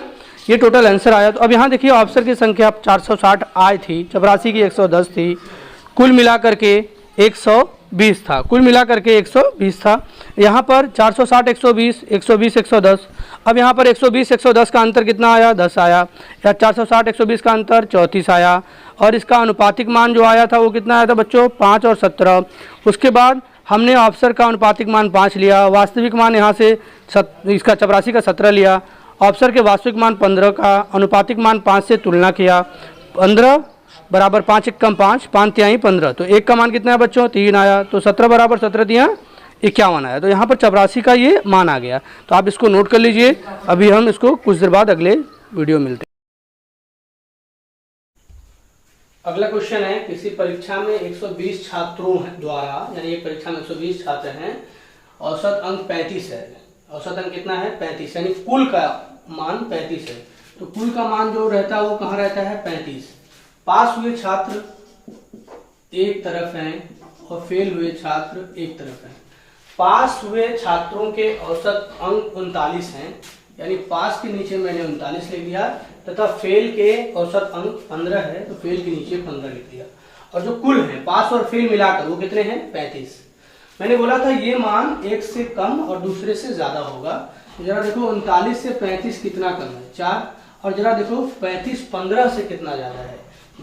ये टोटल आंसर आया। तो अब यहाँ देखिए ऑफिसर की संख्या 460 आय थी, चपरासी की 110 थी, कुल मिलाकर के 120 था, कुल मिलाकर के 120 था। यहाँ पर 460 120 120 110। अब यहाँ पर 120 110 का अंतर कितना आया, 10 आया, या 460 120 का अंतर 34 आया। और इसका अनुपातिक मान जो आया था वो कितना आया था बच्चों, 5 और 17। उसके बाद हमने ऑफिसर का अनुपातिक मान 5 लिया, वास्तविक मान यहाँ से इसका चपरासी का 17 लिया, ऑफिसर के वास्तविक मान 15 का, अनुपातिक मान 5 से तुलना किया, 15 बराबर 5 एक कम 5, 5 तिहाई 15, तो 1 का मान कितना है बच्चों, 3 आया। तो 17 बराबर 17 तिहाई 51 आया। तो यहाँ पर चपरासी का ये मान आ गया। तो आप इसको नोट कर लीजिए, अभी हम इसको कुछ देर बाद अगले वीडियो मिलते हैं। अगला क्वेश्चन है, किसी परीक्षा में 120 छात्रों द्वारा, यानी एक परीक्षा में 120 छात्र हैं, औसत अंक 35 है। औसत अंक कितना है, 35, यानी कुल का मान 35 है। तो कुल का मान जो रहता है वो कहाँ रहता है, 35। पास हुए छात्र एक तरफ हैं और फेल हुए छात्र एक तरफ हैं। पास हुए छात्रों के औसत अंक 39 हैं, यानी पास के नीचे मैंने 39 लिख दिया, तथा फेल के औसत अंक 15 है, तो फेल के नीचे 15 लिख दिया। और जो कुल है पास और फेल मिलाकर वो कितने हैं, 35। मैंने बोला था ये मान एक से कम और दूसरे से ज्यादा होगा। तो जरा देखो 39 से 35 कितना कम है, 4। और जरा देखो 35 15 से कितना ज्यादा है,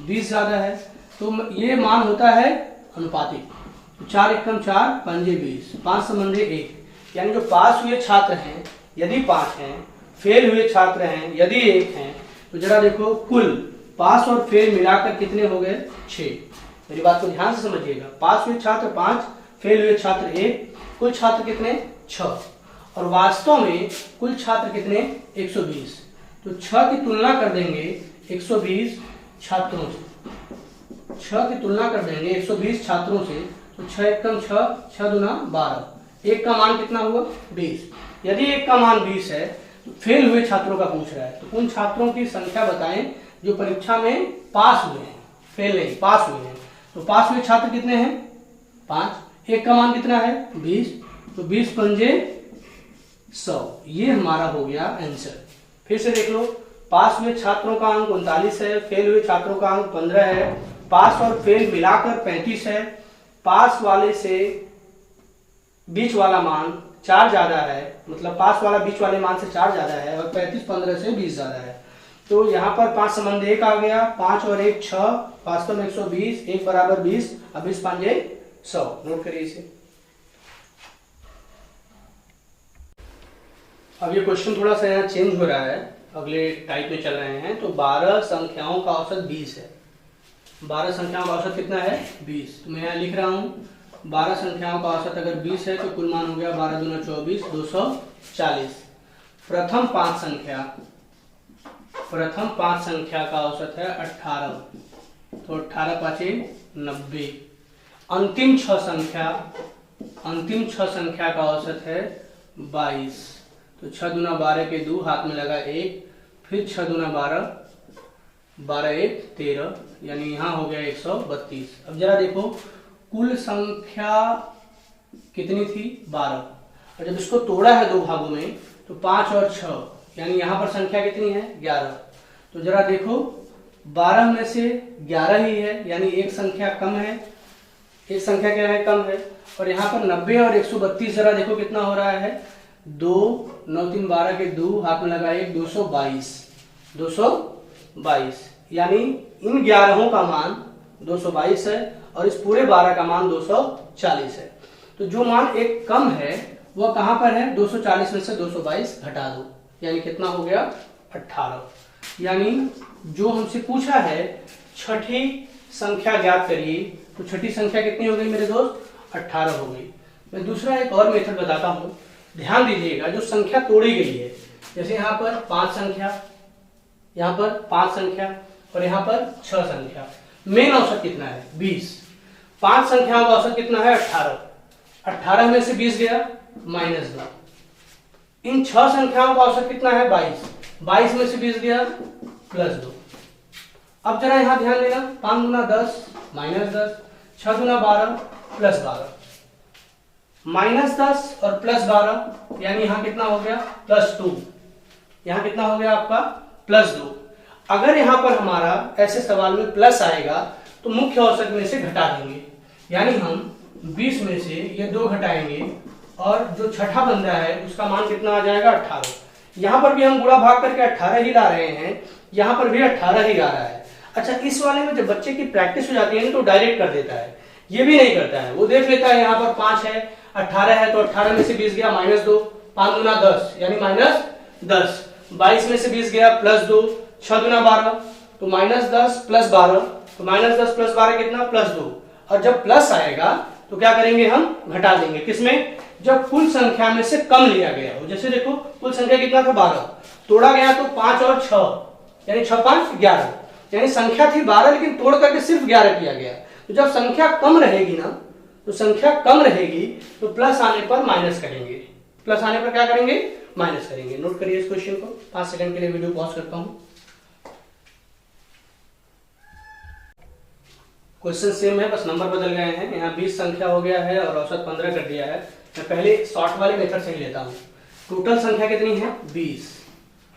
20 ज्यादा है। तो ये मान होता है अनुपातिक। 4 एक कम 4, 5 20, 5 संबंधी 1, यानी जो पास हुए छात्र हैं यदि 5 हैं, फेल हुए छात्र हैं यदि 1 हैं, तो जरा देखो कुल पास और फेल मिलाकर कितने हो गए, 6। मेरी बात को ध्यान से समझिएगा, पास हुए छात्र 5, फेल हुए छात्र 1, कुल छात्र कितने, 6। और वास्तव में कुल छात्र कितने, 120। तो 6 की तुलना कर देंगे 120 छात्रों से, 6 की तुलना कर देंगे 120 छात्रों से, तो 6 एक कम 6, 6 दूना 12, 1 का मान कितना हुआ, 20। यदि 1 का मान 20 है तो फेल हुए छात्रों का पूछ रहा है, तो उन छात्रों की संख्या बताएं जो परीक्षा में पास हुए हैं, फेल नहीं पास हुए हैं। तो पास हुए छात्र कितने हैं, 5, 1 का मान कितना है, 20, तो 20 पंजे 100, ये हमारा हो गया आंसर। फिर से देख लो, पास हुए छात्रों का अंक 39 है, फेल हुए छात्रों का अंक 15 है, पास और फेल मिलाकर 35 है, पास वाले से बीच वाला मान 4 ज्यादा है, मतलब पास वाला बीच वाले मान से 4 ज्यादा है, और 35 15 से 20 ज्यादा है। तो यहाँ पर 5 संबंध 1 आ गया, 5 और 1 6, वास्तव में 120, 1 बराबर 20, अब 20 पंजे 100, नोट करिए इसे। अब ये क्वेश्चन थोड़ा सा यहाँ चेंज हो रहा है, अगले टाइप में चल रहे हैं। तो 12 संख्याओं का औसत 20 है। 12 संख्याओं का औसत कितना है, 20। तो मैं यहाँ लिख रहा हूँ 12 संख्याओं का औसत अगर 20 है तो कुल मान हो गया 12 दूना 24, 240। प्रथम 5 संख्या प्रथम 5 संख्या का औसत है 18, तो 18 पाँचे 90। अंतिम 6 संख्या का औसत है 22, तो 6 दूना 12 के 2, हाथ में लगा 1, फिर 6 दूना 12, 12 1 13, यानी यहाँ हो गया 132। अब जरा देखो कुल संख्या कितनी थी 12, और जब इसको तोड़ा है दो भागों में तो 5 और 6, यानी यहाँ पर संख्या कितनी है 11। तो जरा देखो 12 में से 11 ही है, यानी एक संख्या कम है, एक संख्या क्या है कम है। और यहाँ पर 90 और 132 जरा देखो कितना हो रहा है 2 9 3 12 के 2, हाथ में लगा 1, 222, यानी इन 11 का मान 222 है और इस पूरे 12 का मान 240 है। तो जो मान एक कम है वह कहां पर है, 240 में से 222 घटा दो, यानी कितना हो गया 18। यानी जो हमसे पूछा है छठी संख्या ज्ञात करिए, तो छठी संख्या कितनी हो गई मेरे दोस्त 18 हो गई। मैं दूसरा एक और मेथड बताता हूं, ध्यान दीजिएगा। जो संख्या तोड़ी गई है, जैसे यहाँ पर 5 संख्या, यहाँ पर 5 संख्या और यहाँ पर 6 संख्या, मेन औसत कितना है 20। 5 संख्याओं का औसत कितना है 18, 18 में से 20 गया -2। इन 6 संख्याओं का औसत कितना है 22, 22 में से 20 गया +2। अब जरा यहां ध्यान देना, 5 गुना 10 -10, 6 गुना 12 +12, -10 और +12, यानी यहां कितना हो गया +2, यहां कितना हो गया आपका +2। अगर यहां पर हमारा ऐसे सवाल में प्लस आएगा तो मुख्य औसत में से घटा देंगे, यानी हम 20 में से ये 2 घटाएंगे और जो छठा बंदा है उसका मान कितना आ जाएगा 18। यहां पर भी हम गुणा भाग करके 18 ही ला रहे हैं, यहां पर भी 18 ही आ रहा है। अच्छा, इस वाले में जब बच्चे की प्रैक्टिस हो जाती है ना तो डायरेक्ट कर देता है, ये भी नहीं करता है, वो देख लेता है यहाँ पर 5 है 18 है, तो 18 में से 20 गया -2, 5 गुना 10 यानी -10, 22 में से 20 गया +2, 6 गुना 12 तो -10 +12, तो -10 +12 कितना +2। और जब प्लस आएगा तो क्या करेंगे हम घटा देंगे, किसमें, जब कुल संख्या में से कम लिया गया हो। जैसे देखो कुल संख्या कितना था 12, तोड़ा गया तो 5 और 6 यानी 6 5 11, यानी संख्या थी 12 लेकिन तोड़ करके सिर्फ 11 किया गया। तो जब संख्या कम रहेगी ना, तो संख्या कम रहेगी तो प्लस आने पर माइनस करेंगे, प्लस आने पर क्या करेंगे माइनस करेंगे। नोट करिए इस क्वेश्चन को, 5 सेकंड के लिए वीडियो पॉज करता हूं। क्वेश्चन सेम है, बस नंबर बदल गए हैं। यहाँ 20 संख्या हो गया है और औसत 15 कर दिया है। मैं पहले शॉर्ट वाले मेथड से ही लेता हूँ। टोटल संख्या कितनी है 20,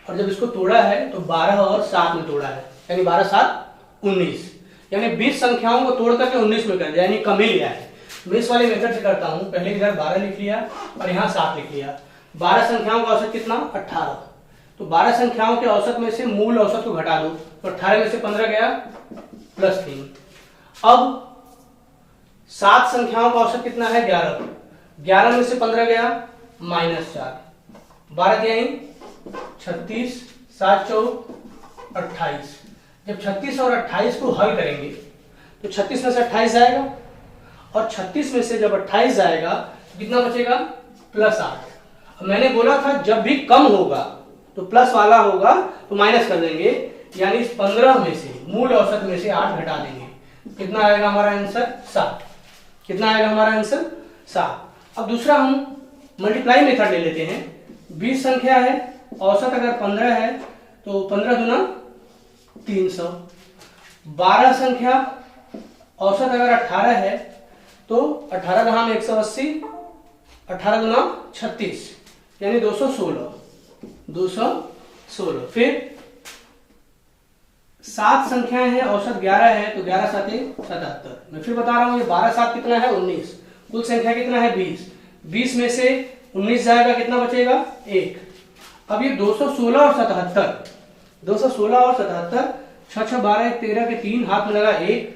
और जब इसको तोड़ा है तो 12 और 7 में तोड़ा है, यानी 12 7 19, यानी 20 संख्याओं को तोड़ करके 19 में कर दिया, यानी कम ही लिया है। मैं इस वाले मेथड से करता हूँ, पहले इधर 12 लिख लिया और यहाँ 7 लिख लिया। 12 संख्याओं का औसत कितना 18, तो 12 संख्याओं के औसत में से मूल औसत को घटा दो, तो 18 में से 15 गया +3। अब 7 संख्याओं का औसत कितना है 11, 11 में से 15 गया -4, 12 क्या 36, 7 4 28। जब 36 और 28 को हल करेंगे तो 36 में से 28 जाएगा, और 36 में से जब 28 जाएगा तो कितना बचेगा +8। मैंने बोला था जब भी कम होगा तो प्लस वाला होगा तो माइनस कर देंगे, यानी इस 15 में से मूल औसत में से 8 घटा देंगे, कितना आएगा हमारा आंसर 7। कितना आएगा हमारा आंसर 7। अब दूसरा हम मल्टीप्लाई मेथड ले लेते हैं। 20 संख्या है, औसत अगर 15 है तो 15 गुना 300। 12 संख्या, औसत अगर 18 है तो 18 दहाम 180, 18 गुना 36 यानी 216। फिर 7 संख्याएं हैं, औसत 11 है तो 11 7 77। मैं फिर बता रहा हूं, ये 12 7 कितना है 19, कुल संख्या कितना है 20, 20 में से 19 जाएगा कितना बचेगा 1। अब ये 216 और 77, 216 और 77, 6 6 12 1 13 के 3, हाथ में लगा 1,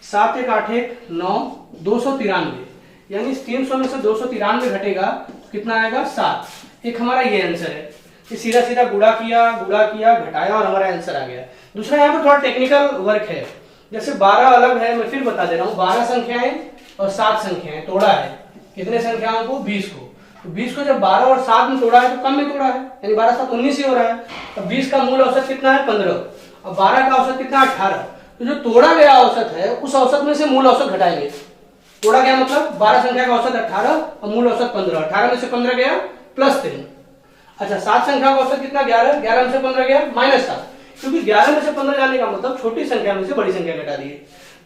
7 1 8 1 9, 293, यानी इस 300 में से 293 घटेगा तो कितना आएगा 7। एक हमारा ये आंसर है, ये सीधा सीधा गुणा किया घटाया और हमारा आंसर आ गया। दूसरा यहाँ पर थोड़ा टेक्निकल वर्क है, जैसे 12 अलग है, मैं फिर बता दे रहा हूँ, 12 संख्याएं और 7 संख्याएं तोड़ा है, कितने संख्याओं को 20 को, तो 20 को जब 12 और 7 में तोड़ा है तो कम में तोड़ा है, यानी 12 7 19 ही हो रहा है। अब 20 का मूल औसत कितना है 15, और 12 का औसत कितना 18। तो जो तोड़ा गया औसत है उस औसत में से मूल औसत घटाएंगे। तोड़ा गया मतलब 12 संख्या का औसत 18 और मूल औसत 15, 18 में से 15 गया +3। अच्छा 7 संख्या का औसत कितना 11, 11 में से 15 गया -7, क्योंकि 11 में से 15 जाने का मतलब छोटी संख्या में से बड़ी संख्या घटा दी।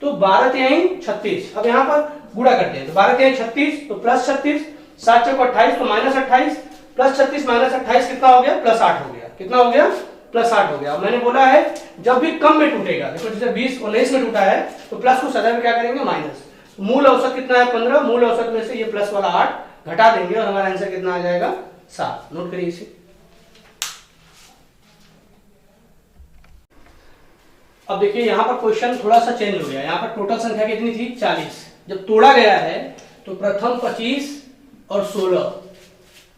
तो 12 तिहाई 36। अब यहाँ पर गुणा करते हैं, तो 12 तिहाई 36 तो +36, 7 चौक 28 तो -28, +36 -28 कितना हो गया +8 हो गया। कितना हो गया +8 हो गया। मैंने बोला है जब भी कम में टूटेगा, देखो जैसे 20 19 में टूटा है तो प्लस को सदैव क्या करेंगे माइनस। मूल औसत कितना है 15, मूल औसत में से ये प्लस वाला 8 घटा देंगे और हमारा आंसर कितना आ जाएगा 7। नोट करिए इसे। अब देखिए यहाँ पर क्वेश्चन थोड़ा सा चेंज हो गया। यहाँ पर टोटल संख्या कितनी थी 40, जब तोड़ा गया है तो प्रथम 25 और 16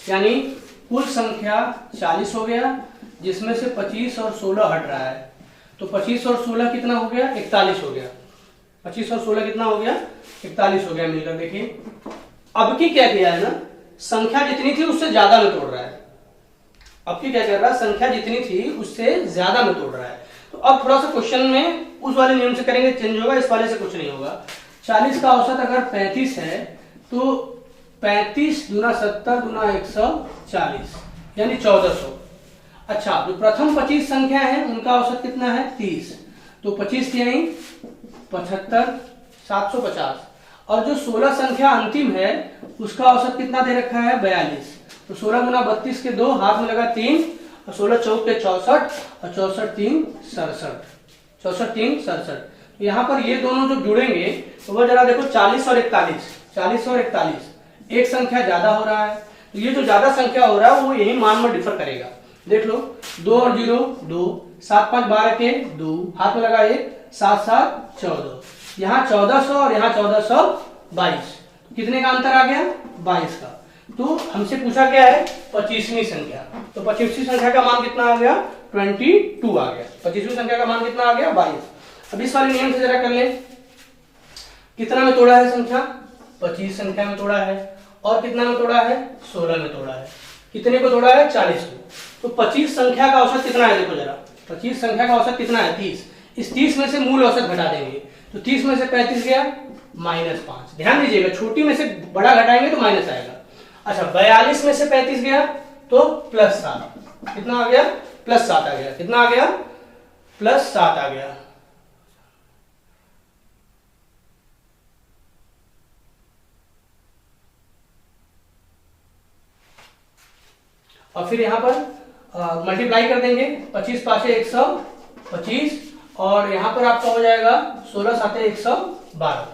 यानी कुल संख्या 40 हो गया, जिसमें से 25 और 16 हट रहा है। तो 25 और 16 कितना हो गया 41 हो गया। 25 और 16 कितना हो गया 41 हो गया मिलकर। देखिए अब की क्या किया है ना, संख्या जितनी थी उससे ज्यादा में तोड़ रहा है। अब की क्या कर रहा है, संख्या जितनी थी उससे ज्यादा में तोड़ रहा है। तो अब थोड़ा सा क्वेश्चन में उस वाले नियम से करेंगे, चेंज होगा, इस वाले से कुछ नहीं होगा। 40 का औसत अगर 35 है तो 35 दूना 70 दूना 140 यानी 1400। अच्छा जो प्रथम 25 संख्या है उनका औसत कितना है 30, तो 25 तिहाई 75 750, और जो 16 संख्या अंतिम है उसका औसत कितना दे रखा है 42। तो 16 गुना 32 के 2, हाथ में लगा 3, और 16 चौक के 64 और 64 3 67, 64 3 67। तो यहाँ पर ये दोनों जो जुड़ेंगे तो वो जरा देखो 40 और 41, 40 और 41 एक संख्या ज्यादा हो रहा है। तो ये जो ज्यादा संख्या हो रहा है वो यही मान में डिफर करेगा। देख लो 2 और 0 2, 7 5 12 के 2, हाथ में लगा 1, 7 7 14, यहाँ 1400 और यहाँ 1422, कितने का अंतर आ गया 22 का। तो हमसे पूछा क्या है 25वीं संख्या, तो 25वीं संख्या का मान कितना आ गया 22 आ गया। 25वीं संख्या का मान कितना आ गया 22। अब इस वाले नियम से जरा कर ले, कितना में तोड़ा है संख्या 25 संख्या में तोड़ा है, और कितना में तोड़ा है 16 में तोड़ा है। कितने को तोड़ा है 40 को। तो 25 संख्या का औसत कितना है, देखो जरा 25 संख्या का औसत कितना है 30। इस 30 में से मूल औसत घटा देंगे, तो 30 में से 35 गया -5। ध्यान दीजिएगा छोटी में से बड़ा घटाएंगे तो माइनस आएगा। अच्छा 42 में से 35 गया तो +7, कितना आ गया +7 आ गया। कितना आ गया +7 आ गया। और फिर यहां पर मल्टीप्लाई कर देंगे, 25 पांचे 125, और यहां पर आपका हो जाएगा 16 साते 112,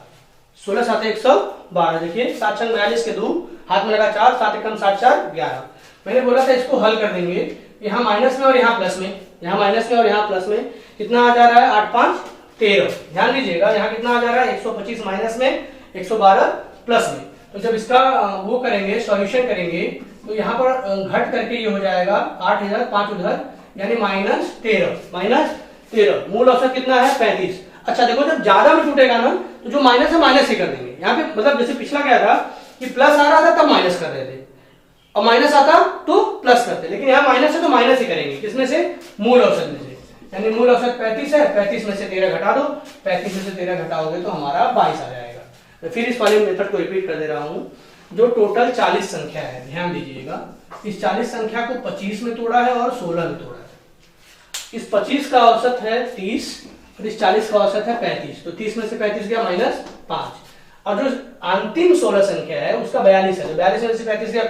16 साते 112। देखिए 7 छंग 42 के 2, हाथ में लगा 4, 7 एकम 7 4 11। मैंने बोला था इसको हल कर देंगे, यहाँ माइनस में और यहाँ प्लस में, यहाँ माइनस में और यहाँ प्लस में कितना आ जा रहा है 8 5 13। ध्यान दीजिएगा यहाँ कितना आ जा रहा है 125 माइनस में 112 प्लस में। तो जब इसका वो करेंगे सॉल्यूशन करेंगे तो यहाँ पर घट करके ये हो जाएगा 8 इधर 5 उधर यानी -13। मूल औसत कितना है 35। अच्छा देखो जब ज्यादा में टूटेगा ना तो जो माइनस है माइनस ही कर देंगे। यहाँ पे मतलब जैसे पिछला क्या था कि प्लस आ रहा था तब माइनस कर रहे थे, और माइनस आता तो प्लस करते, लेकिन यहाँ माइनस है तो माइनस ही करेंगे। किसमें से मूल औसत में से, यानी मूल औसत 35 है, 35 में से 13 घटा दो, 35 में से 13 घटाओगे तो हमारा 22 आ जाएगा। तो फिर इस वाले मेथड को रिपीट कर दे रहा हूँ। जो टोटल 40 संख्या है, ध्यान दीजिएगा, इस 40 संख्या को 25 में तोड़ा है और 16 में तोड़ा है। इस 25 का औसत है 30 और इस 40 का औसत है 35, तो 30 में से 35 गया -5, और जो अंतिम 16 संख्या है उसका 42 है, तो 42 में से 35 गया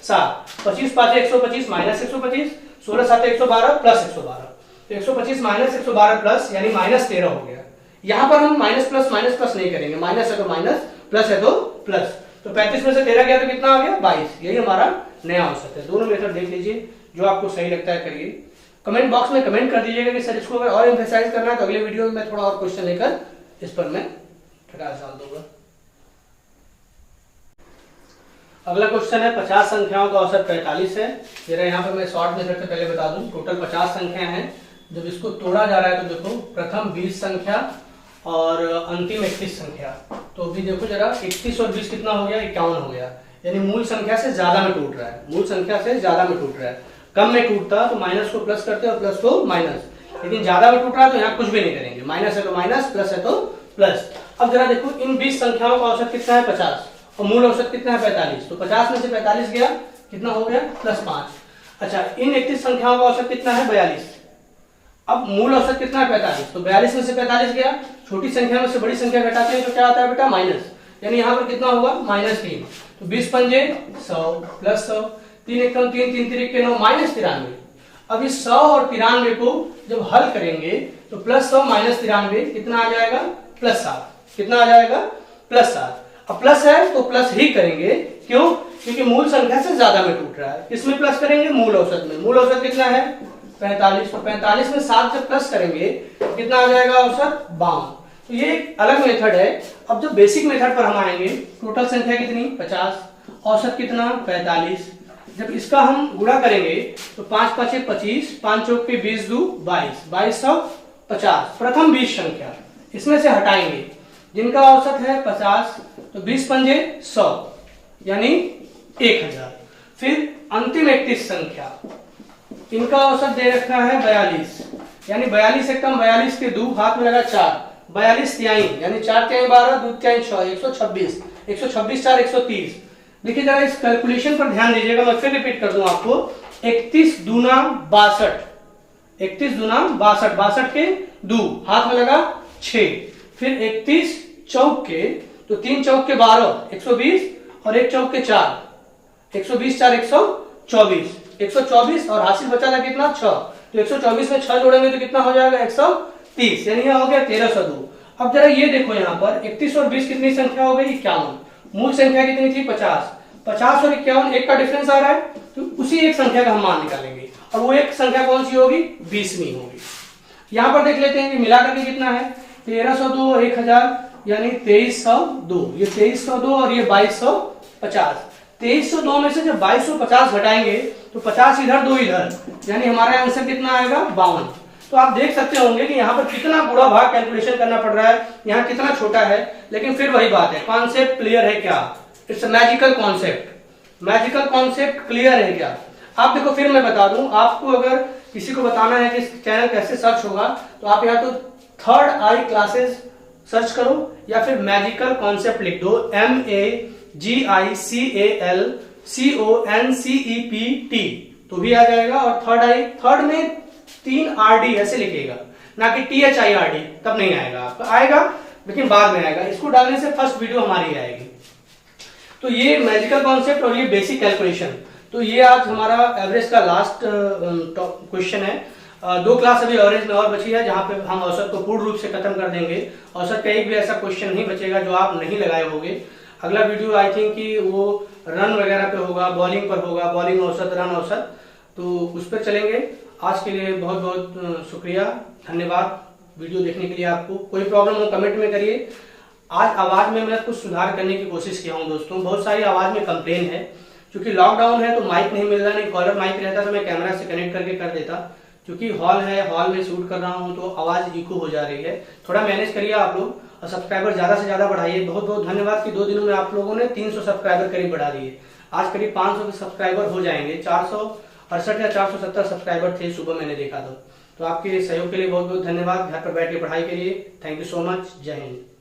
+7। 25 5 125 -125, 16 7 112 +112, तो 125 -112 प्लस यानी -13 हो गया। यहाँ पर हम माइनस प्लस नहीं करेंगे, माइनस है तो माइनस, प्लस है तो प्लस। तो 35 में से 13 गया तो कितना आ गया 22। यही हमारा नया औसत है। दोनों मेथड देख लीजिए, जो आपको सही लगता है करिए। कमेंट बॉक्स में कमेंट कर दीजिएगा कि सर इसको अगर और एम्फेसाइज करना है तो अगले वीडियो में मैं थोड़ा और क्वेश्चन लेकर इस पर मैं प्रकाश डाल दूंगा। अगला क्वेश्चन है 50 संख्याओं का औसत 45 है। जरा यहाँ पर मैं शॉर्ट मेथड से पहले बता दूं, टोटल 50 संख्या है। जब इसको तोड़ा जा रहा है तो देखो प्रथम 20 संख्या और अंतिम 31 संख्या, तो अभी देखो जरा 31 और 20 कितना हो गया 51 हो गया। यानी मूल संख्या से ज्यादा में टूट रहा है, मूल संख्या से ज्यादा में टूट रहा है। कम में टूटता तो माइनस को प्लस करते और प्लस को माइनस, लेकिन ज्यादा में टूट रहा है तो यहाँ कुछ भी नहीं करेंगे, माइनस है तो माइनस, प्लस है तो प्लस। अब जरा देखो इन 20 संख्याओं का औसत कितना है 50 और मूल औसत कितना है 45, तो 50 में से 45 गया कितना हो गया +5। अच्छा इन 31 संख्याओं का औसत कितना है 42, अब मूल औसत कितना है 45, तो 42 में से 45 गया, छोटी संख्या में से बड़ी संख्या घटाते हैं तो क्या आता है बेटा माइनस, यानी यहाँ पर कितना होगा -3, तो 20 पंजे 100 +100, 3 एकम 3 3 3 के 9 -93। अब इस 100 और 93 को जब हल करेंगे तो +100 -93 कितना आ जाएगा +7, कितना आ जाएगा +7। अब प्लस है तो प्लस ही करेंगे, क्यों? क्योंकि मूल संख्या से ज्यादा में टूट रहा है। किसमें प्लस करेंगे? मूल औसत में। मूल औसत कितना है 45, तो 45 में 7 जब प्लस करेंगे तो कितना आ जाएगा औसत 52। तो ये एक अलग मेथड है। अब जब बेसिक मेथड पर हम आएंगे, टोटल संख्या कितनी 50, औसत कितना 45, जब इसका हम गुणा करेंगे तो 5 5 25, 5 चौक पे 20 2 22, 2250 प्रथम 20 संख्या, इसमें से हटाएंगे जिनका औसत है 50, तो 20 पंजे 100 यानी 1000। फिर अंतिम 31 संख्या, इनका औसत दे रखा है 42, यानी 42 एकम 42 के 2 हाथ में लगा 4, 42 तिहाई यानी 4 तिहाई 12, 2 तिहाई 6, 126, 126 4 130। देखिए जरा इस कैलकुलेशन पर ध्यान दीजिएगा, मैं फिर रिपीट कर दूं आपको। 31 दूना 62, 31 दूना 62, 62 के 2 हाथ में लगा 6, फिर 31 चौक के, तो 3 चौक के 12 120 और 1 चौक के 4 120 4 124, 124 और हासिल बचा था कितना 6, तो 124 में 6 जोड़ेंगे तो कितना हो जाएगा 130, यानी यह हो गया 1302। अब जरा ये देखो यहाँ पर 31 और 20 कितनी संख्या हो गई 51, मूल संख्या कितनी थी 50, 50 और 51 एक का डिफरेंस आ रहा है, तो उसी एक संख्या का हम मान निकालेंगे और वो एक संख्या कौन सी होगी 20वीं होगी। यहाँ पर देख लेते हैं कि मिलाकर के कितना है 1302 और 1000 यानी 2302, ये 2302 और ये 2250। 2302 में से जब 2250 घटाएंगे तो 50 इधर 2 इधर, यानी हमारा आंसर कितना आएगा 52। तो आप देख सकते होंगे कि यहाँ पर कितना गुणा भाग कैलकुलेशन करना पड़ रहा है, यहाँ कितना छोटा है, लेकिन फिर वही बात है, कॉन्सेप्ट क्लियर है क्या? It's a magical concept, magical concept clear है क्या? आप देखो फिर मैं बता दूं, आपको अगर किसी को बताना है कि इस चैनल कैसे सर्च होगा तो आप यहाँ तो थर्ड आई क्लासेस सर्च करो या फिर मैजिकल कॉन्सेप्ट लिख दो, MAGICALCONCEPT तो भी आ जाएगा। और थर्ड आई, थर्ड में 3 RD ऐसे लिखेगा, ना कि THIRD, तब नहीं आएगा आपका, आएगा लेकिन बाद में आएगा, इसको डालने से फर्स्ट वीडियो हमारी आएगी। तो ये मैजिकल कॉन्सेप्ट और ये बेसिक कैलकुलेशन, तो ये आज हमारा एवरेज का लास्ट क्वेश्चन है। 2 क्लास अभी एवरेज में और बची है जहां पे हम औसत को पूर्ण रूप से खत्म कर देंगे। औसत का एक भी ऐसा क्वेश्चन नहीं बचेगा जो आप नहीं लगाए होंगे। अगला वीडियो आई थिंक कि वो रन वगैरह पे होगा, बॉलिंग पर होगा, बॉलिंग औसत, रन औसत, तो उस पर चलेंगे। आज के लिए बहुत बहुत शुक्रिया, धन्यवाद वीडियो देखने के लिए। आपको कोई प्रॉब्लम हो कमेंट में करिए। आज आवाज में मैं कुछ सुधार करने की कोशिश किया हूँ दोस्तों, बहुत सारी आवाज में कंप्लेन है, क्योंकि लॉकडाउन है तो माइक नहीं मिल रहा, नहीं कॉलर माइक रहता तो मैं कैमरा से कनेक्ट करके कर देता, क्योंकि हॉल है, हॉल में शूट कर रहा हूँ तो आवाज इको हो जा रही है। थोड़ा मैनेज करिए आप लोग और सब्सक्राइबर ज्यादा से ज्यादा बढ़ाइए। बहुत बहुत धन्यवाद कि 2 दिनों में आप लोगों ने 300 सब्सक्राइबर करीब बढ़ा दिए। आज करीब 500 सब्सक्राइबर हो जाएंगे। 468 या 470 सब्सक्राइबर थे सुबह मैंने देखा तो आपके सहयोग के लिए बहुत बहुत धन्यवाद। घर पर बैठ के पढ़ाई के लिए थैंक यू सो मच। जय हिंद।